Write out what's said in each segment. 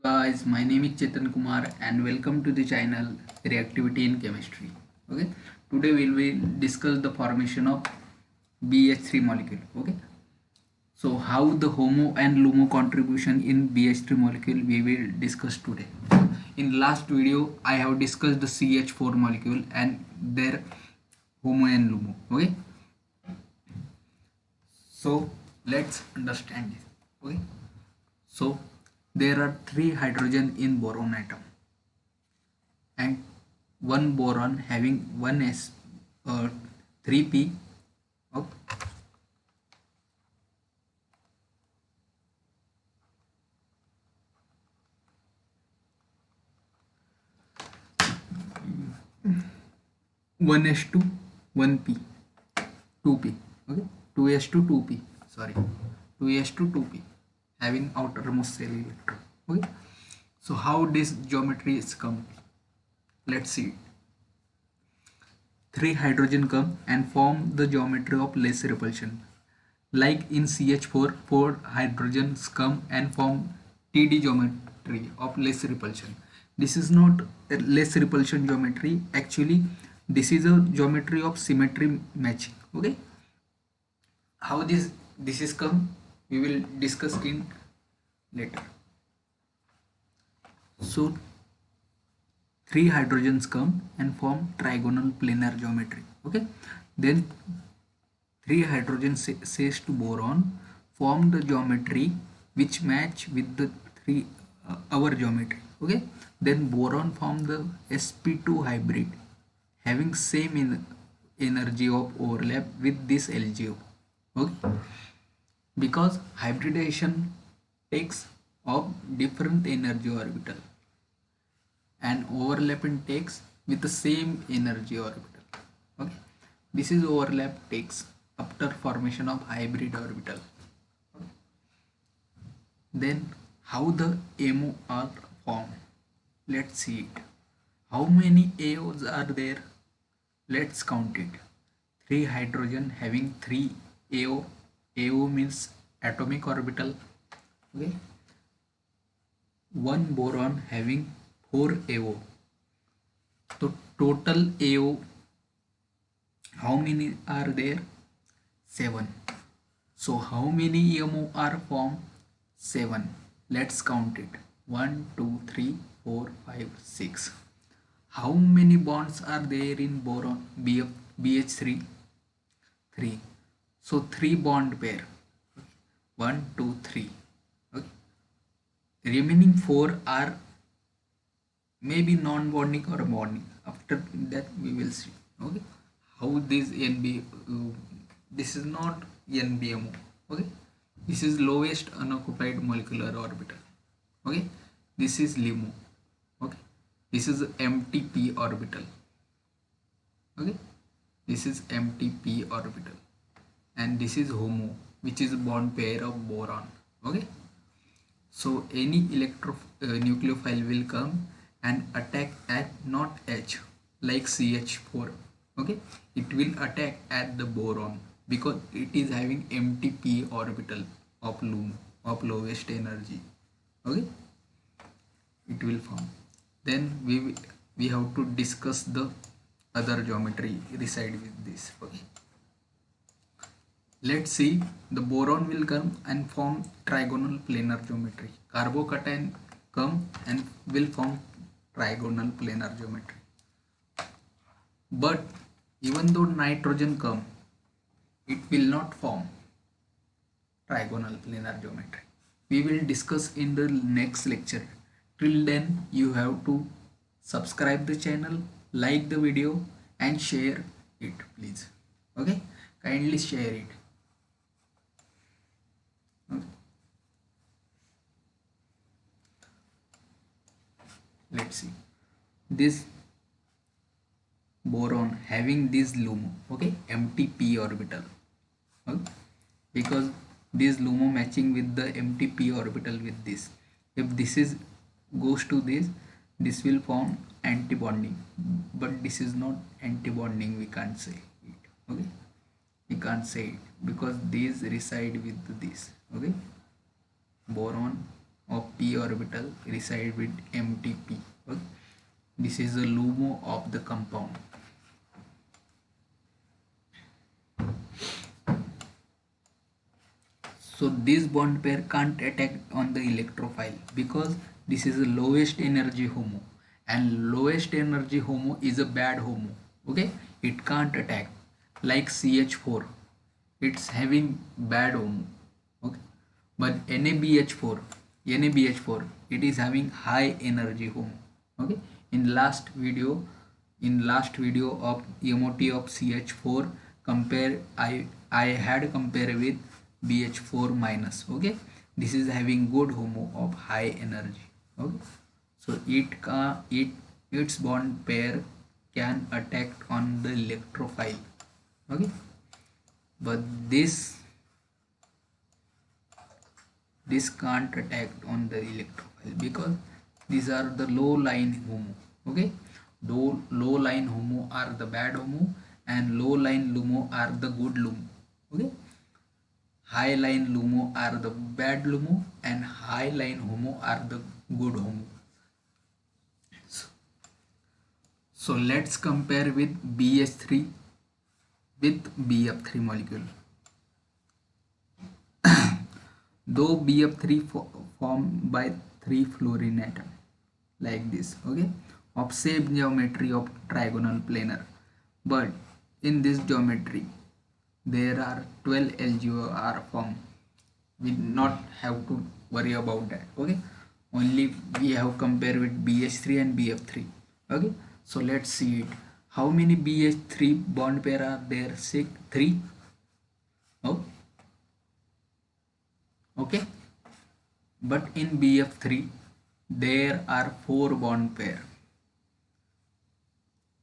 Guys, my name is Chetan Kumar and welcome to the channel Reactivity in Chemistry. Okay, today we will discuss the formation of BH3 molecule. Okay, so how the HOMO and LUMO contribution in BH3 molecule we will discuss today. In last video, I have discussed the CH4 molecule and their HOMO and LUMO. Okay, so let's understand this. Okay, so there are three hydrogen in boron atom and one boron having one s 3p of one s2 1p 2p. Okay, 2s2 2p, sorry, 2s2 2p having outermost cell electron. Okay, so how this geometry is come, let's see. Three hydrogen come and form the geometry of less repulsion. Like in CH4, four hydrogens come and form TD geometry of less repulsion. This is not a less repulsion geometry. Actually, this is a geometry of symmetry matching. Okay. How this is come, we will discuss in later. So three hydrogens come and form trigonal planar geometry. Okay, then three hydrogens says to boron form the geometry which match with the three our geometry. Okay, then boron form the sp2 hybrid having same energy of overlap with this LGO. Okay, because hybridization takes of different energy orbital and overlapping takes with the same energy orbital. Okay, this is overlap takes after formation of hybrid orbital. Okay. Then how the MO are formed, let's see it. How many AOs are there? Let's count it. Three hydrogen having three AO. AO means atomic orbital. Okay, one boron having 4 AO. So total AO, how many are there? 7. So how many MO are formed? 7. Let's count it. 1, 2, 3, 4, 5, 6. How many bonds are there in boron BH3? 3. So 3 bond pair. 1, 2, 3. Okay. Remaining 4 are maybe non-bonding or bonding. After that we will see. Okay, how this this is not NBMO. Okay, this is lowest unoccupied molecular orbital. Okay, this is LIMO. Okay, this is MTP orbital. Okay, this is MTP orbital and this is HOMO, which is bond pair of boron. Okay, so any nucleophile will come and attack at not H like CH4. Okay, it will attack at the boron because it is having MTP orbital of LUMO of lowest energy. Okay, it will form. Then we have to discuss the other geometry reside with this. Okay, let's see. The boron will come and form trigonal planar geometry. Carbocation come and will form trigonal planar geometry. But even though nitrogen come, it will not form trigonal planar geometry. We will discuss in the next lecture. Till then, you have to subscribe the channel, like the video and share it, please. Okay, kindly share it. Okay. Let's see. This boron having this LUMO, okay, MTP orbital. Okay, because this LUMO matching with the MTP orbital with this. If this is goes to this will form anti-bonding, but this is not anti-bonding, we can't say it. Okay, we can't say it because these reside with this. Okay, boron of p orbital reside with empty p. Okay? This is the LUMO of the compound. So this bond pair can't attack on the electrophile because this is the lowest energy HOMO, and lowest energy HOMO is a bad HOMO. Okay, it can't attack like CH4. It's having bad HOMO. Okay, but NaBH4, it is having high energy HOMO. Okay, in last video, of MOT of CH4, compare I had compared with BH4 minus. Okay, this is having good HOMO of high energy. Okay, so its bond pair can attack on the electrophile. Okay, but this can't attack on the electrophile because these are the low line HOMO. Okay, though low line HOMO are the bad HOMO and low line LUMO are the good LUMO. Okay, high line LUMO are the bad LUMO and high line HOMO are the good HOMO. So let's compare with BH3 with BF3 molecule. Though BF3 formed by 3 fluorine atom like this, okay, of same geometry of trigonal planar, but in this geometry there are 12 LGOR formed. We not have to worry about that. Okay, only we have compared with BH3 and BF3. Okay, so let's see it. How many BH3 bond pair are there? 3. Oh, okay, but in BF3 there are 4 bond pair.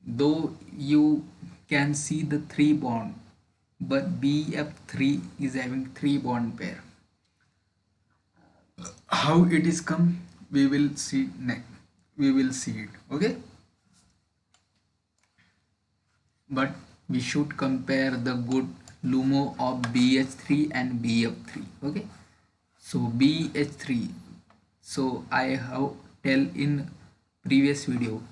Though you can see the 3 bond, but BF3 is having 3 bond pair. How it is come, we will see next. We will see it. Okay, but we should compare the good LUMO of BH3 and BF3. Okay, so BH3, so I have tell in previous video,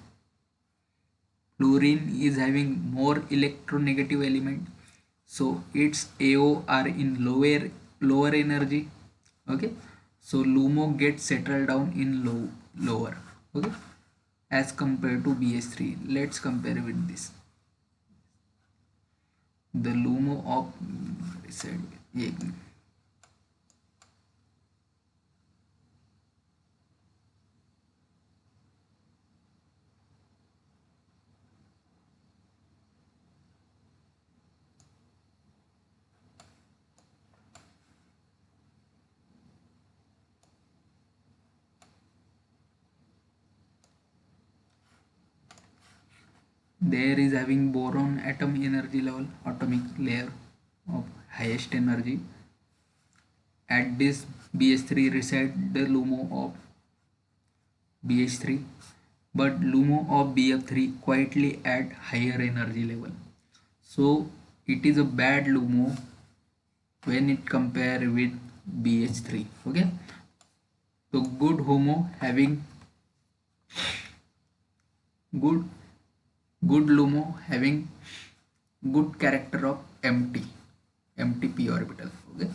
fluorine is having more electronegative element, so its AO are in lower energy. Okay, so LUMO gets settled down in lower. Okay, as compared to BH3. Let's compare with this. The LUMO of there is having boron atom energy level, atomic layer of highest energy. At this BH3 reside the LUMO of BH3, but LUMO of BF3 quietly at higher energy level. So it is a bad LUMO when it compare with BH3. Okay, so good HOMO having good LUMO having good character of empty p orbital. Okay,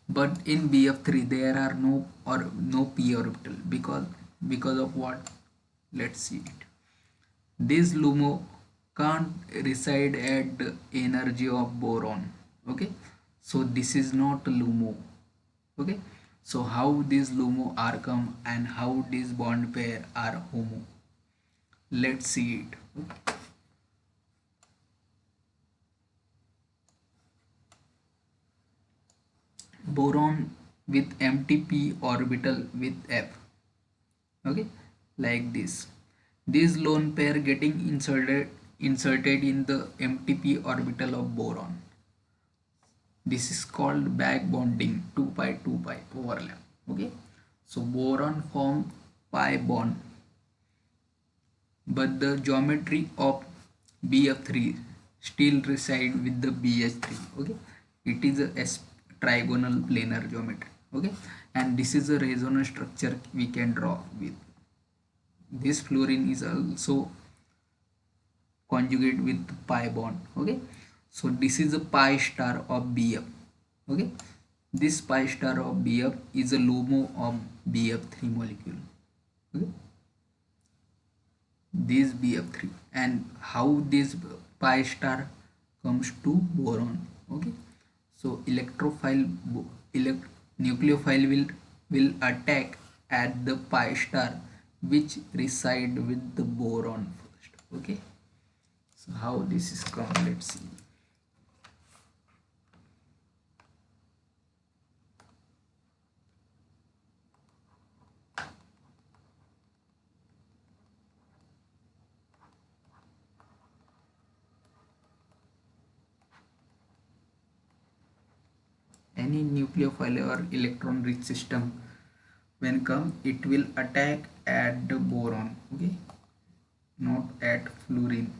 but in BF3 there are no p orbital because of what? Let's see it. This LUMO can't reside at the energy of boron. Okay, so this is not LUMO. Okay, so how these LUMO are come and how these bond pair are HOMO? Let's see it. Okay. Boron with empty p orbital with F. Okay, like this. This lone pair getting inserted in the empty p orbital of boron. This is called back bonding, 2 pi 2 pi overlap. Okay, so boron form pi bond, but the geometry of BF3 still reside with the BH3. Okay, it is a trigonal planar geometry. Okay, and this is a resonance structure we can draw with this. Fluorine is also conjugate with pi bond. Okay, so this is a pi star of Bf. Okay, this pi star of Bf is a LUMO of Bf3 molecule. Okay, this Bf3, and how this pi star comes to boron. Okay, so electrophile nucleophile will attack at the pi star which reside with the boron first. Okay, so how this is come, let's see. Any nucleophile or electron rich system, when come, it will attack at the boron. Okay, not at fluorine,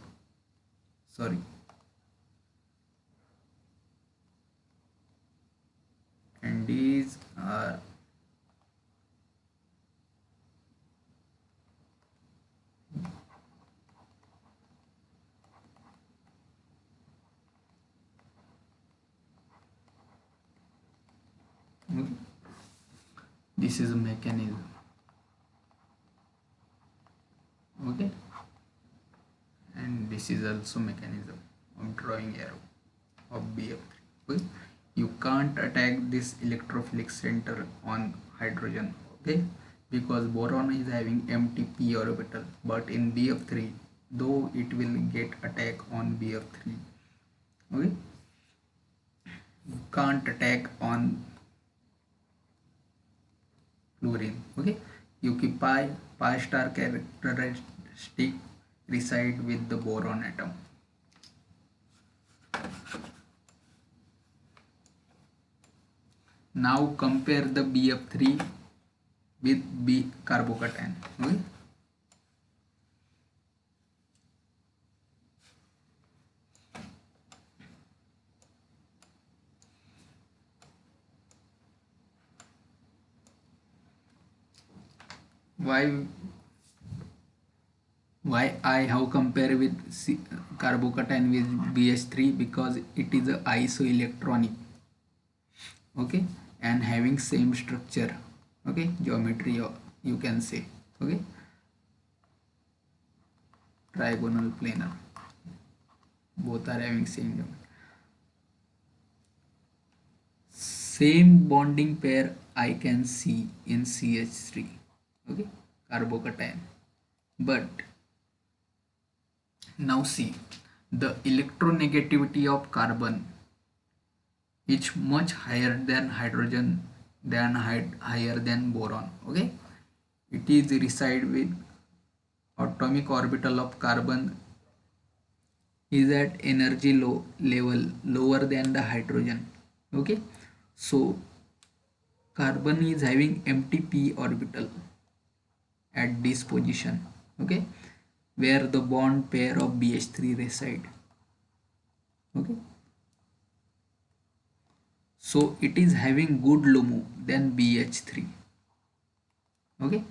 sorry. And these are okay. This is a mechanism. Okay, and this is also mechanism of drawing arrow of Bf3. Okay, you can't attack this electrophilic center on hydrogen. Okay, because boron is having empty p orbital, but in Bf3 though it will get attack on Bf3. Okay, you can't attack on fluorine. Okay, you keep pi star characteristic reside with the boron atom. Now compare the Bf3 with B carbocation. Okay, why I have compared with carbocation with BH3, because it is a isoelectronic. Okay, and having same structure. Okay, geometry, you can say. Okay, trigonal planar, both are having same geometry. Same bonding pair I can see in CH3. Okay, carbocation. But now see, the electronegativity of carbon is much higher than hydrogen, than higher than boron. Okay, it is reside with atomic orbital of carbon is at energy level lower than the hydrogen. Okay, so carbon is having empty p orbital at this position. Okay, where the bond pair of BH3 reside. Okay, so it is having good LUMO than BH3. Okay,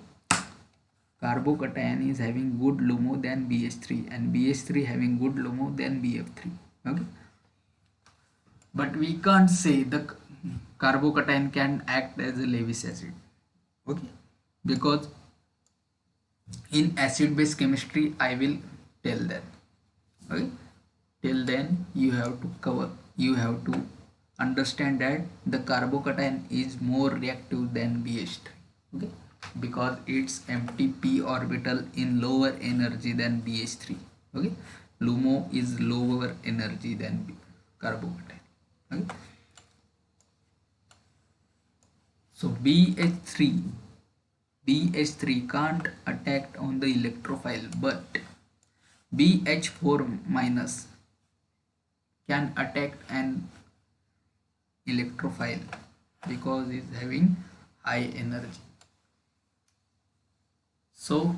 carbocation is having good LUMO than BH3, and BH3 having good LUMO than BF3. Okay, but we can't say the carbocation can act as a Lewis acid. Okay, because in acid base chemistry I will tell that. Okay, till then you have to cover, you have to understand that the carbocation is more reactive than BH3. Okay, because it's empty p orbital in lower energy than BH3. Okay, LUMO is lower energy than carbocation. Okay, so BH3 can't attack on the electrophile, but BH4 minus can attack an electrophile because it's having high energy. So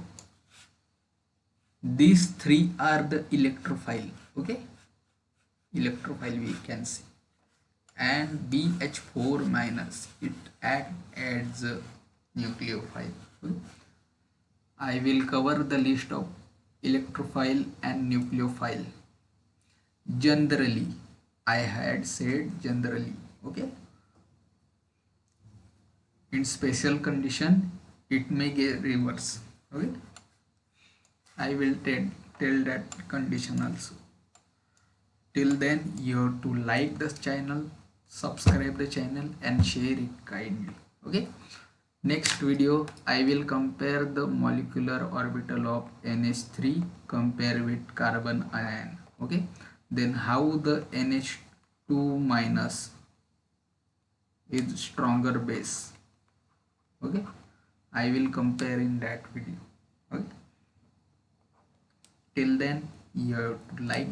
these three are the electrophile. Okay, electrophile we can see, and BH4 minus, it act as a nucleophile. Okay? I will cover the list of electrophile and nucleophile. Generally, I had said generally, okay? In special condition, it may get reverse, okay? I will tell that condition also. Till then, you have to like this channel, subscribe the channel and share it kindly, okay? Next video, I will compare the molecular orbital of NH3 compare with carbon ion, okay? Then how the NH2 minus is stronger base, okay? I will compare in that video, okay? Till then, you have to like